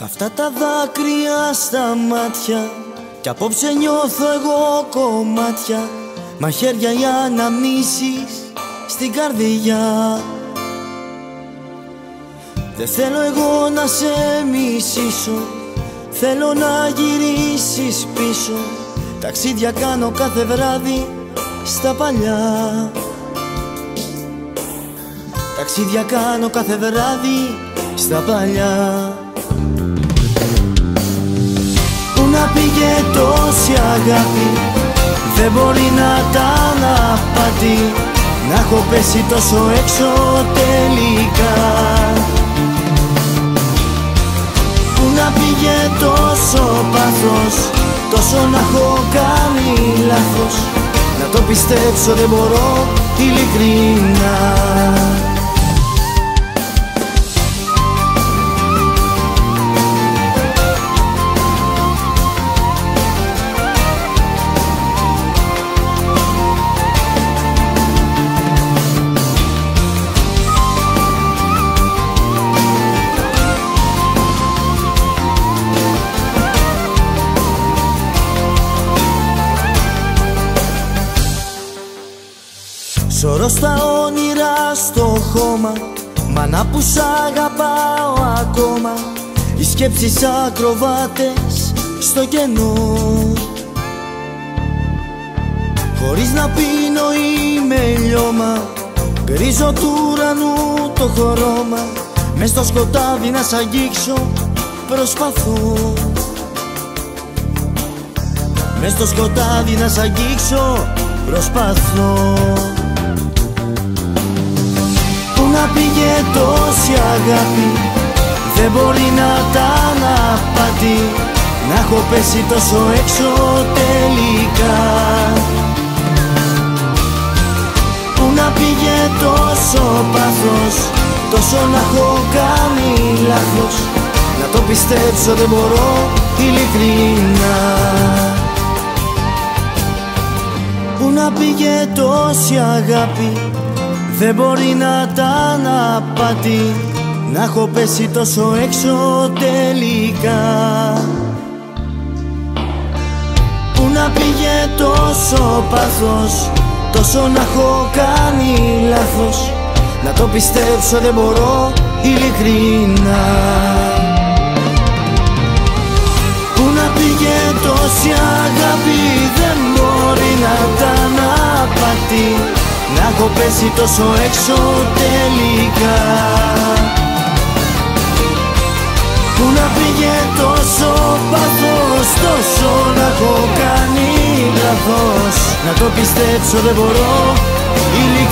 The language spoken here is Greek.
Καυτά τα δάκρυα στα μάτια κι απόψε νιώθω εγώ κομμάτια, μαχαίρια για να μίσεις στην καρδιά. Δεν θέλω εγώ να σε μισήσω, θέλω να γυρίσεις πίσω. Ταξίδια κάνω κάθε βράδυ στα παλιά. Ταξίδια κάνω κάθε βράδυ στα παλιά. Πού να πήγε τόση αγάπη, δεν μπορεί να τα αναπατεί. Να έχω πέσει τόσο έξω τελικά. Πού να πήγε τόσο πάθος, τόσο να έχω κάνει λάθος. Να το πιστέψω δεν μπορώ ειλικρινά. Σωρώ στα όνειρα στο χώμα, μάνα που σ' αγαπάω ακόμα. Οι σκέψεις ακροβάτες στο κενό. Χωρίς να πίνω είμαι λιώμα, γκρίζω του ουρανού το χρώμα. Μες στο σκοτάδι να σ' αγγίξω προσπαθώ. Μες στο σκοτάδι να σ' αγγίξω προσπαθώ. Πού να πήγε τόση αγάπη, δεν μπορεί να τα αναπατεί. Να έχω πέσει τόσο έξω τελικά. Πού να πήγε τόσο πάθος, τόσο να έχω κάνει λάθος. Να το πιστέψω δεν μπορώ ειλικρινά. Πού να πήγε τόση αγάπη, δεν μπορεί να τα αναπατεί. Να έχω πέσει τόσο έξω τελικά. Πού να πήγε τόσο πάθος, τόσο να έχω κάνει λάθος. Να το πιστέψω δεν μπορώ ειλικρινά. Πού να πήγε τόση αγάπη, δεν μπορεί να τα αναπατεί. Να έχω πέσει τόσο έξω τελικά. Πού να πήγε τόσο πάθος, τόσο να έχω κάνει λάθος. Να το πιστέψω δεν μπορώ ειλικρινά.